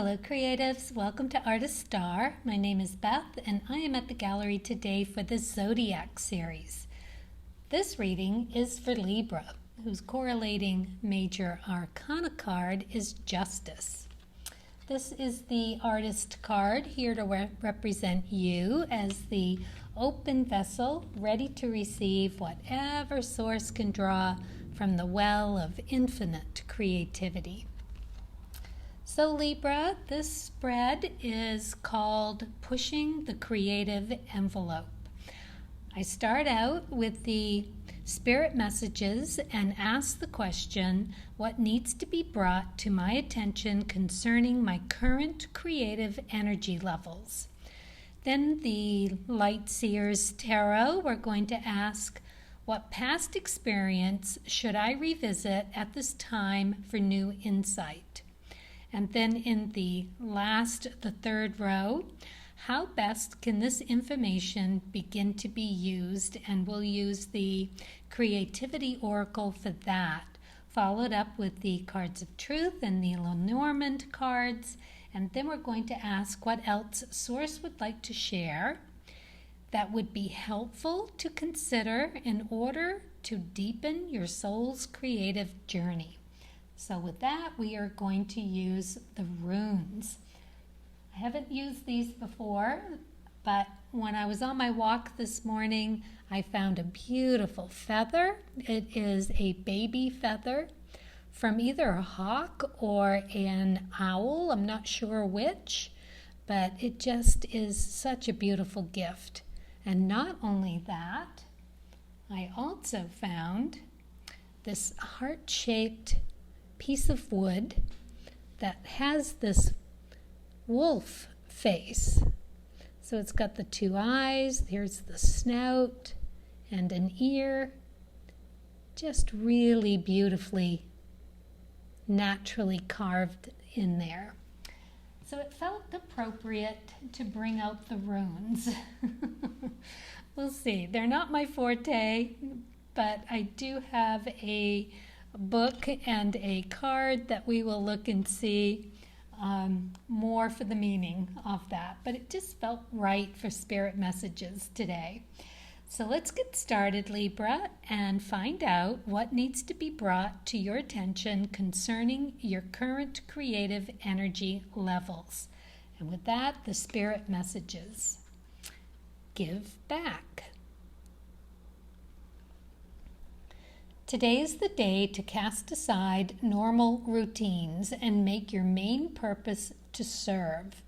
Hello creatives, welcome to Artist Star. My name is Beth and I am at the gallery today for the Zodiac series. This reading is for Libra, whose correlating major arcana card is Justice. This is the artist card here to represent you as the open vessel ready to receive whatever source can draw from the well of infinite creativity. So Libra, this spread is called Pushing the Creative Envelope. I start out with the spirit messages and ask the question, what needs to be brought to my attention concerning my current creative energy levels? Then the Light Seers Tarot, we're going to ask, what past experience should I revisit at this time for new insight? And then in the third row, how best can this information begin to be used? And we'll use the Creativity Oracle for that, followed up with the Cards of Truth and the Lenormand cards. And then we're going to ask what else Source would like to share that would be helpful to consider in order to deepen your soul's creative journey. So with that, we are going to use the runes. I haven't used these before, but when I was on my walk this morning, I found a beautiful feather. It is a baby feather from either a hawk or an owl. I'm not sure which, but it just is such a beautiful gift. And not only that, I also found this heart-shaped piece of wood that has this wolf face. So it's got the two eyes, here's the snout and an ear, just really beautifully, naturally carved in there. So it felt appropriate to bring out the runes. We'll see. They're not my forte, but I do have a book and a card that we will look and see more for the meaning of that. But it just felt right for spirit messages today. So let's get started, Libra, and find out what needs to be brought to your attention concerning your current creative energy levels. And with that, the spirit messages. Give back. Today is the day to cast aside normal routines and make your main purpose to serve.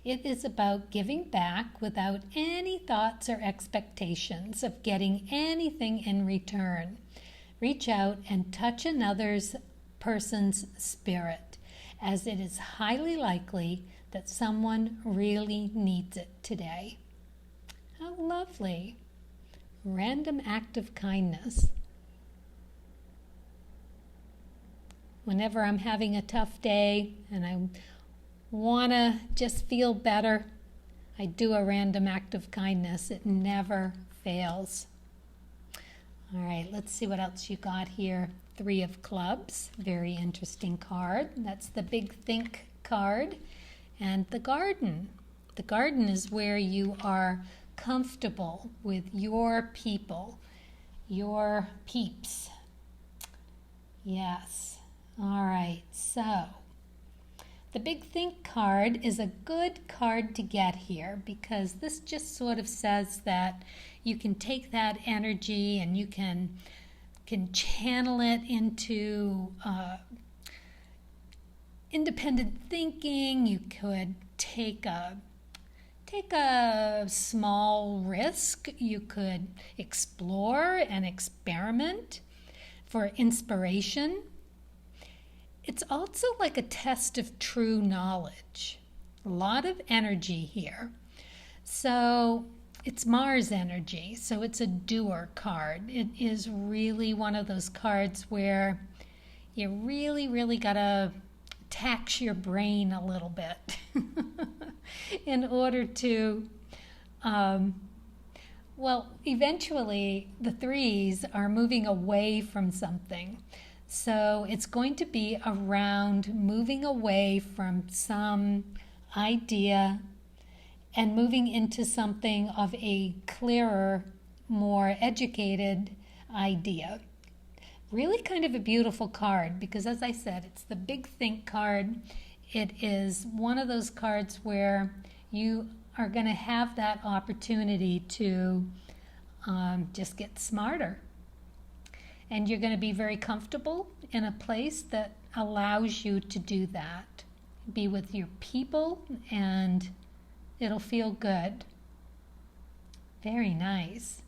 It is about giving back without any thoughts or expectations of getting anything in return. Reach out and touch another person's spirit, as it is highly likely that someone really needs it today. How lovely. Random act of kindness. Whenever I'm having a tough day and I want to just feel better, I do a random act of kindness. It never fails. All right, let's see what else you got here. 3 of Clubs, very interesting card. That's the Big Think card. And the garden. The garden is where you are comfortable with your people, your peeps. Yes. All right, so the Big Think card is a good card to get here because this just sort of says that you can take that energy and you can channel it into independent thinking. You could take a small risk. You could explore and experiment for inspiration. It's also like a test of true knowledge. A lot of energy here. So it's Mars energy, so it's a doer card. It is really one of those cards where you really, really got to tax your brain a little bit in order to, eventually the 3s are moving away from something. So it's going to be around moving away from some idea and moving into something of a clearer, more educated idea. Really kind of a beautiful card because, as I said, it's the Big Think card. It is one of those cards where you are going to have that opportunity to just get smarter. And you're going to be very comfortable in a place that allows you to do that. Be with your people and it'll feel good. Very nice.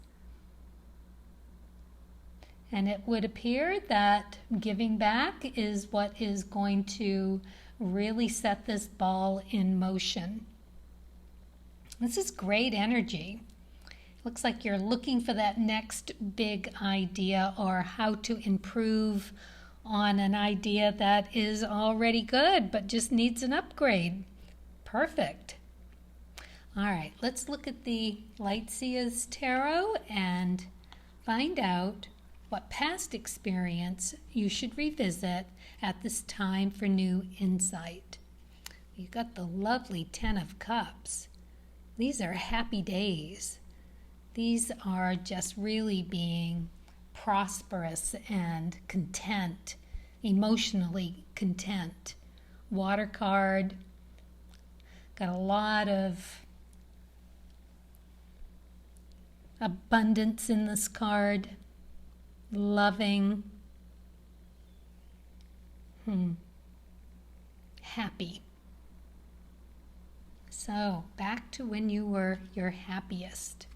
And it would appear that giving back is what is going to really set this ball in motion. This is great energy. Looks like you're looking for that next big idea or how to improve on an idea that is already good but just needs an upgrade. Perfect. All right, let's look at the Lightseer's Tarot and find out what past experience you should revisit at this time for new insight. You got the lovely 10 of Cups. These are happy days. These are just really being prosperous and content, emotionally content. Water card, got a lot of abundance in this card, loving, happy. So back to when you were your happiest.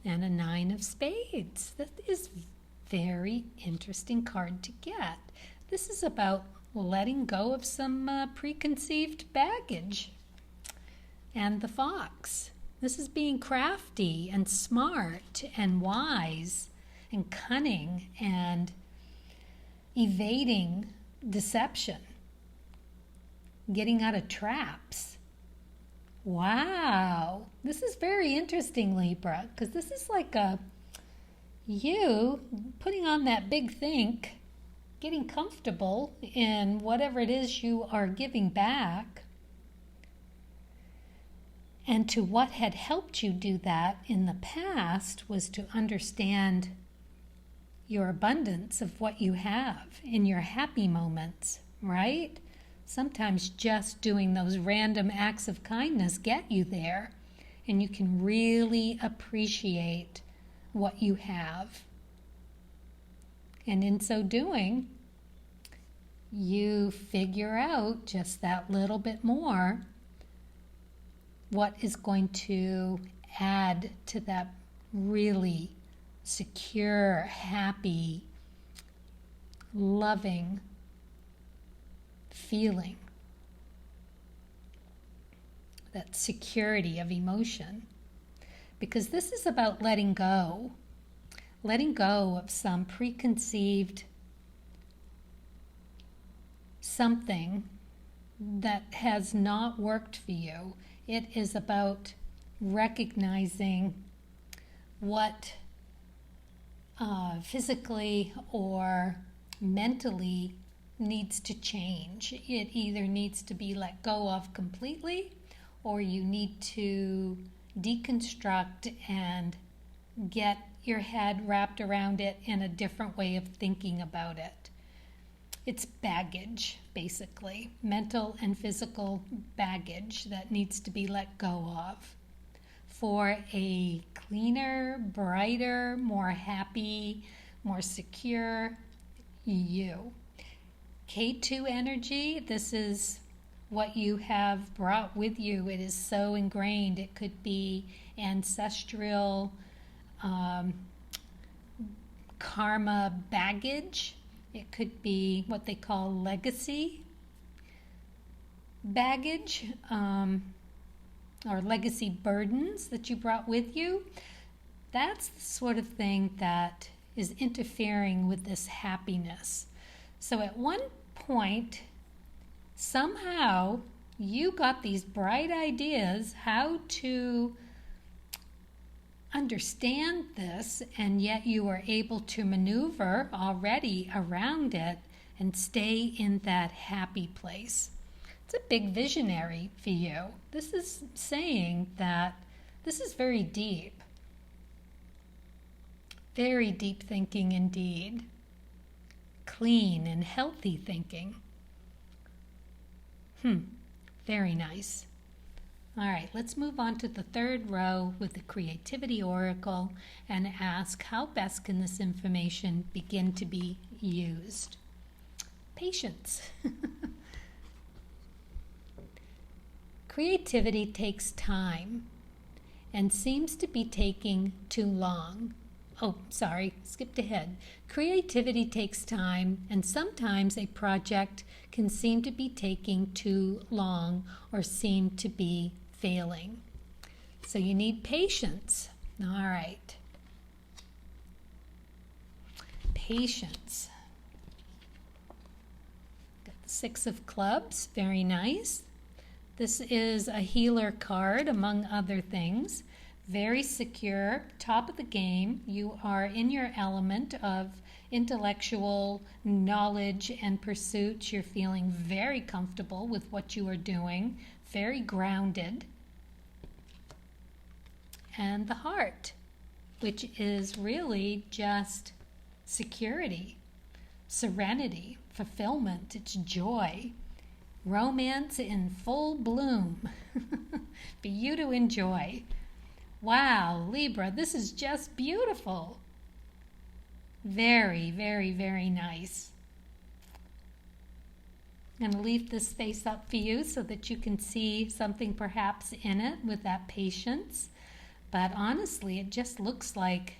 And a 9 of Spades. That is a very interesting card to get. This is about letting go of some preconceived baggage. And the Fox. This is being crafty and smart and wise and cunning and evading deception. Getting out of traps. Wow, this is very interesting, Libra, because this is like you putting on that big think, getting comfortable in whatever it is you are giving back, and to what had helped you do that in the past was to understand your abundance of what you have in your happy moments, right? Sometimes just doing those random acts of kindness get you there, and you can really appreciate what you have. And in so doing, you figure out just that little bit more what is going to add to that really secure, happy, loving feeling, that security of emotion. Because this is about letting go of some preconceived something that has not worked for you. It is about recognizing what physically or mentally needs to change. It either needs to be let go of completely, or you need to deconstruct and get your head wrapped around it in a different way of thinking about it. It's baggage, basically, mental and physical baggage that needs to be let go of for a cleaner, brighter, more happy, more secure you. K2 energy, this is what you have brought with you. It is so ingrained. It could be ancestral karma baggage. It could be what they call legacy baggage or legacy burdens that you brought with you. That's the sort of thing that is interfering with this happiness. So at one point, somehow you got these bright ideas how to understand this, and yet you are able to maneuver already around it and stay in that happy place. It's a big visionary for you. This is saying that this is very deep thinking indeed. Clean and healthy thinking. Very nice. All right, let's move on to the third row with the Creativity Oracle and ask, how best can this information begin to be used? Patience. Creativity takes time and seems to be taking too long. Oh, sorry, skipped ahead. Creativity takes time, and sometimes a project can seem to be taking too long or seem to be failing. So you need patience. All right. Patience. Got the Six of Clubs, very nice. This is a healer card, among other things. Very secure, top of the game. You are in your element of intellectual knowledge and pursuits. You're feeling very comfortable with what you are doing, very grounded. And the Heart, which is really just security, serenity, fulfillment. It's joy, romance in full bloom for you to enjoy. Wow, Libra, this is just beautiful. Very, very, very nice. I'm going to leave this face up for you so that you can see something perhaps in it with that patience. But honestly, it just looks like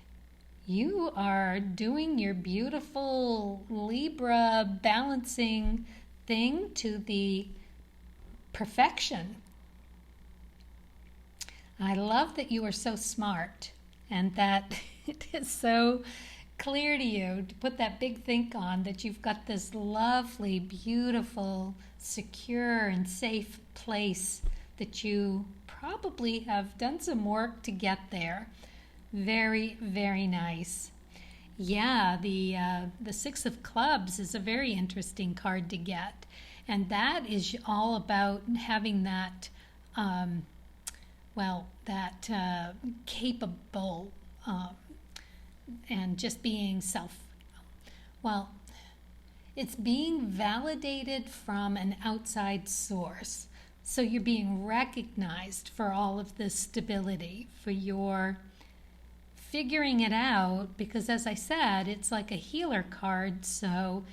you are doing your beautiful Libra balancing thing to the perfection. I love that you are so smart and that it is so clear to you to put that big think on that you've got this lovely, beautiful, secure and safe place that you probably have done some work to get there. Very, very nice. Yeah, the Six of Clubs is a very interesting card to get. And that is all about having that capable and just being it's being validated from an outside source. So you're being recognized for all of this stability, for your figuring it out, because as I said, it's like a healer card, so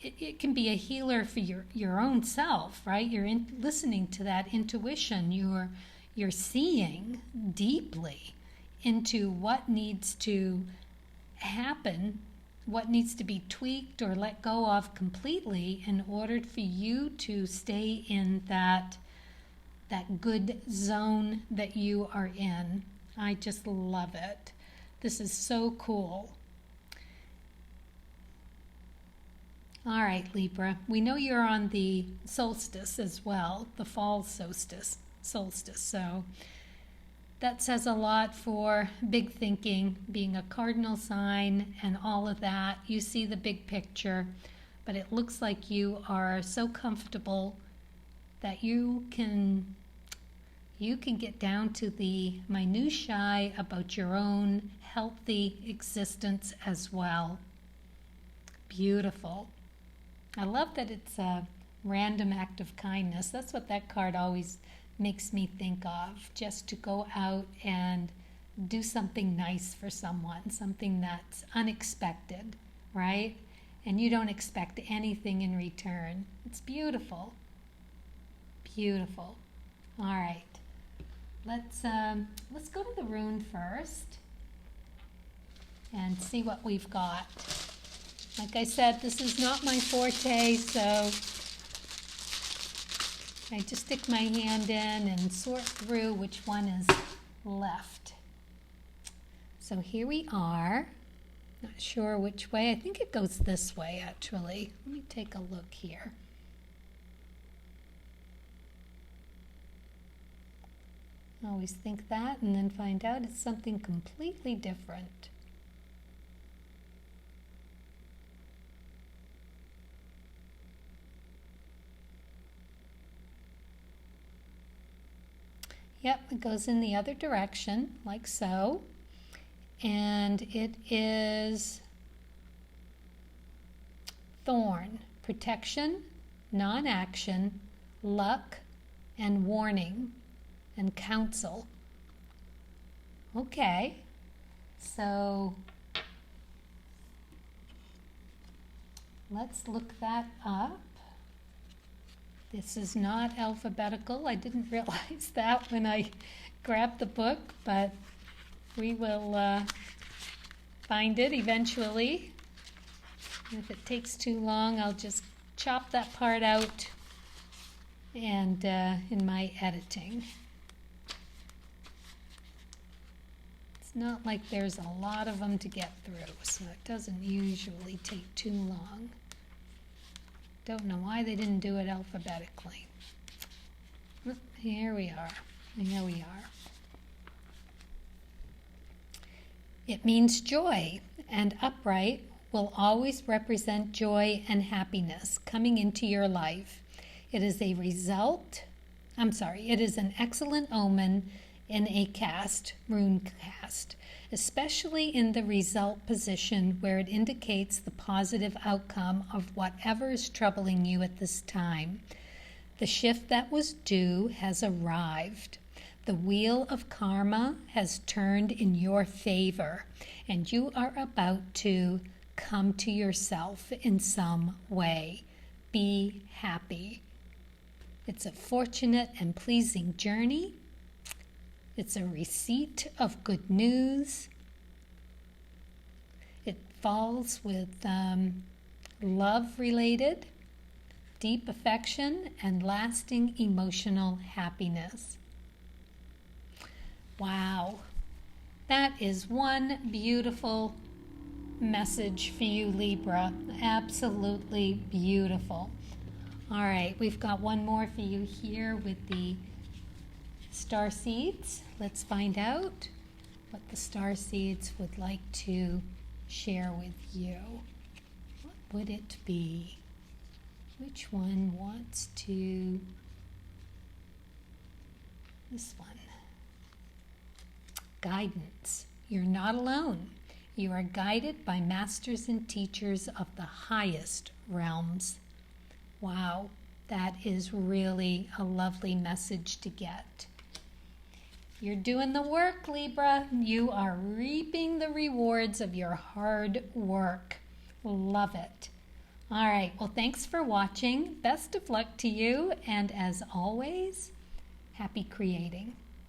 it can be a healer for your own self, right? You're listening to that intuition. You're seeing deeply into what needs to happen, what needs to be tweaked or let go of completely in order for you to stay in that good zone that you are in. I just love it. This is so cool. All right, Libra. We know you're on the solstice as well, the fall solstice. So that says a lot for big thinking, being a cardinal sign and all of that. You see the big picture, but it looks like you are so comfortable that you can get down to the minutiae about your own healthy existence as well. Beautiful. I love that it's a random act of kindness. That's what that card always makes me think of, just to go out and do something nice for someone, something that's unexpected, right? And you don't expect anything in return. It's beautiful. Beautiful. All right. Let's go to the rune first and see what we've got. Like I said, this is not my forte, so I just stick my hand in and sort through which one is left. So here we are. Not sure which way. I think it goes this way, actually. Let me take a look here. Always think that and then find out it's something completely different. Yep, it goes in the other direction, like so. And it is thorn, protection, non-action, luck, and warning, and counsel. Okay, so let's look that up. This is not alphabetical. I didn't realize that when I grabbed the book, but we will find it eventually. If it takes too long, I'll just chop that part out and in my editing. It's not like there's a lot of them to get through, so it doesn't usually take too long. Don't know why they didn't do it alphabetically. Here we are. Here we are. It means joy, and upright will always represent joy and happiness coming into your life. It is an excellent omen in a rune cast, especially in the result position where it indicates the positive outcome of whatever is troubling you at this time. The shift that was due has arrived. The wheel of karma has turned in your favor, and you are about to come to yourself in some way. Be happy. It's a fortunate and pleasing journey. It's a receipt of good news. It falls with love-related, deep affection, and lasting emotional happiness. Wow, that is one beautiful message for you, Libra. Absolutely beautiful. All right, we've got one more for you here with the star seeds. Let's find out what the star seeds would like to share with you. What would it be? Which one wants to? This one. Guidance. You're not alone. You are guided by masters and teachers of the highest realms. Wow, that is really a lovely message to get. You're doing the work, Libra. You are reaping the rewards of your hard work. Love it. All right, well, thanks for watching. Best of luck to you, and as always, happy creating.